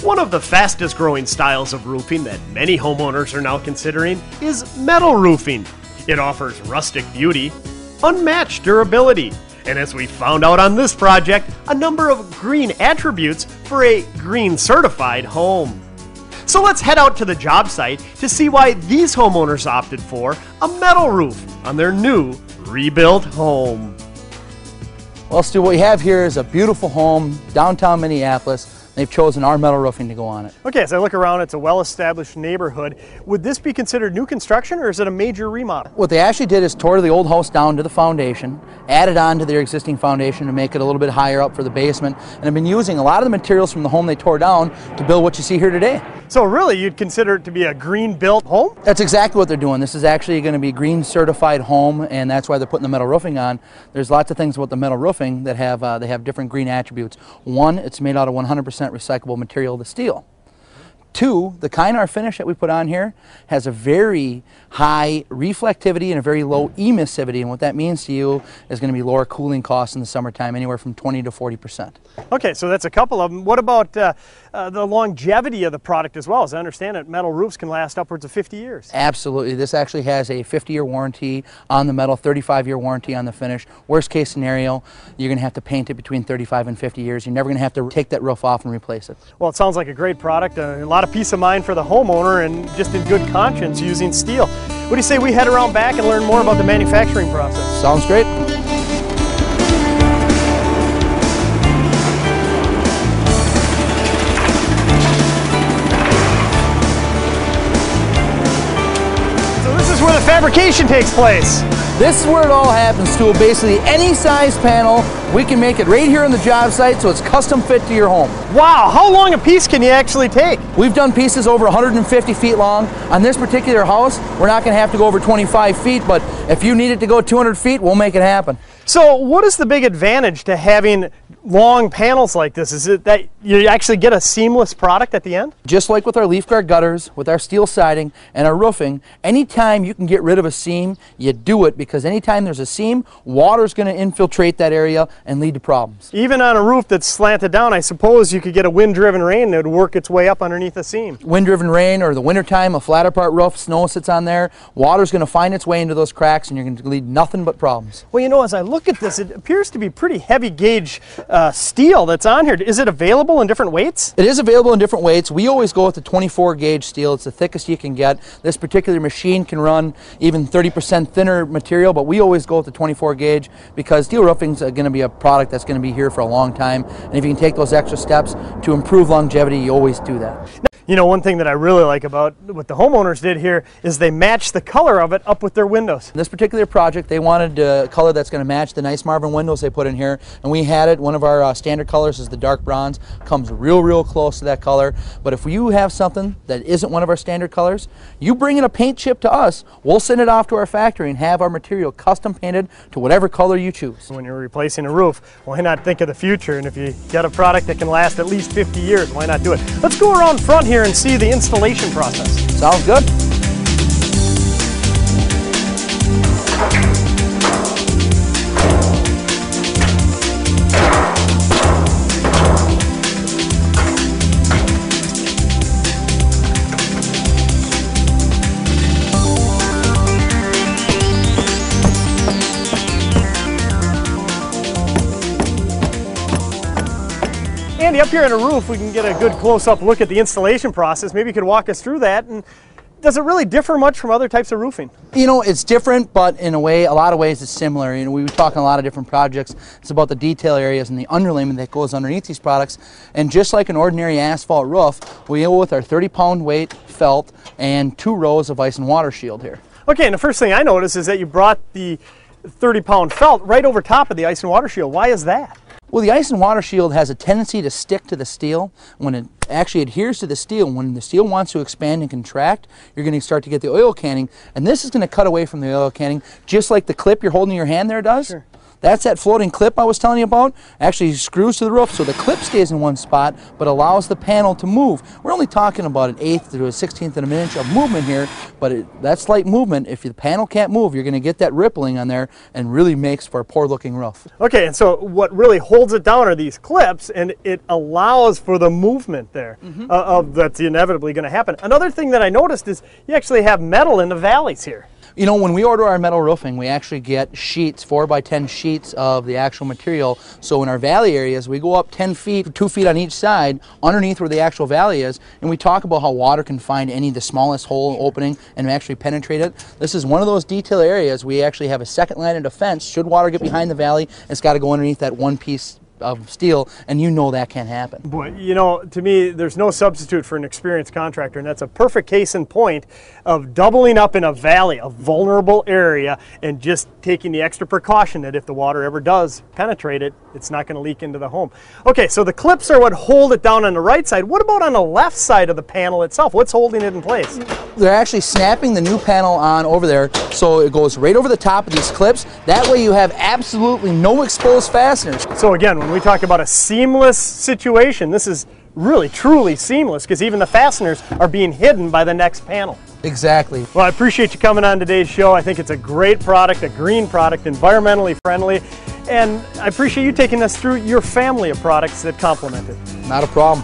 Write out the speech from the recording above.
One of the fastest growing styles of roofing that many homeowners are now considering is metal roofing. It offers rustic beauty, unmatched durability, and as we found out on this project, a number of green attributes for a green certified home. So let's head out to the job site to see why these homeowners opted for a metal roof on their new rebuilt home. Well, Stu, what we have here is a beautiful home, downtown Minneapolis. They've chosen our metal roofing to go on it. Okay, as I look around, it's a well-established neighborhood. Would this be considered new construction, or is it a major remodel? What they actually did is tore the old house down to the foundation, added on to their existing foundation to make it a little bit higher up for the basement, and have been using a lot of the materials from the home they tore down to build what you see here today. So really, you'd consider it to be a green-built home? That's exactly what they're doing. This is actually going to be a green certified home, and that's why they're putting the metal roofing on. There's lots of things about the metal roofing that have they have different green attributes. One, it's made out of 100% recyclable material, the steel. Two, the Kynar finish that we put on here has a very high reflectivity and a very low emissivity, and what that means to you is going to be lower cooling costs in the summertime, anywhere from 20 to 40%. Okay, so that's a couple of them. What about the longevity of the product as well? As I understand it, metal roofs can last upwards of 50 years. Absolutely. This actually has a 50-year warranty on the metal, 35-year warranty on the finish. Worst case scenario, you're going to have to paint it between 35 and 50 years. You're never going to have to take that roof off and replace it. Well, it sounds like a great product, a lot of peace of mind for the homeowner, and just in good conscience using steel. What do you say we head around back and learn more about the manufacturing process? Sounds great. So this is where the fabrication takes place. This is where it all happens, to basically any size panel. We can make it right here on the job site, so it's custom fit to your home. Wow, how long a piece can you actually take? We've done pieces over 150 feet long. On this particular house, we're not going to have to go over 25 feet, but if you need it to go 200 feet, we'll make it happen. So what is the big advantage to having long panels like this? Is it that you actually get a seamless product at the end? Just like with our leaf guard gutters, with our steel siding, and our roofing, anytime you can get rid of a seam, you do it, because anytime there's a seam, water's going to infiltrate that area and lead to problems. Even on a roof that's slanted down, I suppose you could get a wind-driven rain and it would work its way up underneath a seam. Wind-driven rain, or the wintertime, a flatter part roof, snow sits on there, water's going to find its way into those cracks, and you're going to lead nothing but problems. Well, you know, as I look at this, it appears to be pretty heavy gauge steel that's on here. Is it available in different weights? It is available in different weights. We always go with the 24 gauge steel. It's the thickest you can get. This particular machine can run even 30% thinner material, but we always go with the 24 gauge because steel roofing is going to be a product that's going to be here for a long time, and if you can take those extra steps to improve longevity, you always do that. You know, one thing that I really like about what the homeowners did here is they matched the color of it up with their windows. This particular project, they wanted a color that's going to match the nice Marvin windows they put in here, and we had it. One of our standard colors is the dark bronze. Comes real close to that color, but if you have something that isn't one of our standard colors, you bring in a paint chip to us, we'll send it off to our factory and have our material custom painted to whatever color you choose. When you're replacing a roof, why not think of the future? And if you get a product that can last at least 50 years, why not do it? Let's go around front here and see the installation process. Sounds good. Andy, up here on a roof, we can get a good close-up look at the installation process. Maybe you could walk us through that. And does it really differ much from other types of roofing? You know, it's different, but in a lot of ways it's similar. You know, we were talking a lot of different projects. It's about the detail areas and the underlayment that goes underneath these products. And just like an ordinary asphalt roof, we go with our 30-pound weight felt and 2 rows of ice and water shield here. Okay, and the first thing I noticed is that you brought the 30-pound felt right over top of the ice and water shield. Why is that? Well, the ice and water shield has a tendency to stick to the steel. When it actually adheres to the steel, when the steel wants to expand and contract, you're going to start to get the oil canning, and this is going to cut away from the oil canning, just like the clip you're holding in your hand there does. Sure. That's that floating clip I was telling you about. Actually screws to the roof so the clip stays in one spot but allows the panel to move. We're only talking about an 1/8 to a 1/16 of an inch of movement here, but that slight movement, if the panel can't move, you're going to get that rippling on there and really makes for a poor looking roof. Okay, and so what really holds it down are these clips, and it allows for the movement there that's inevitably going to happen. Another thing that I noticed is you actually have metal in the valleys here. You know, when we order our metal roofing, we actually get sheets, 4x10 sheets of the actual material. So in our valley areas, we go up 10 feet, 2 feet on each side, underneath where the actual valley is, and we talk about how water can find the smallest hole opening and actually penetrate it. This is one of those detail areas. We actually have a second line of defense. Should water get behind the valley, it's got to go underneath that one piece of steel, and you know that can't happen. Boy, you know, to me, there's no substitute for an experienced contractor, and that's a perfect case in point of doubling up in a valley, a vulnerable area, and just taking the extra precaution that if the water ever does penetrate it, it's not going to leak into the home. Okay, so the clips are what hold it down on the right side. What about on the left side of the panel itself? What's holding it in place? They're actually snapping the new panel on over there, so it goes right over the top of these clips. That way you have absolutely no exposed fasteners. So again, when we talk about a seamless situation, this is really truly seamless because even the fasteners are being hidden by the next panel. Exactly. Well, I appreciate you coming on today's show. I think it's a great product, a green product, environmentally friendly, and I appreciate you taking us through your family of products that complement it. Not a problem.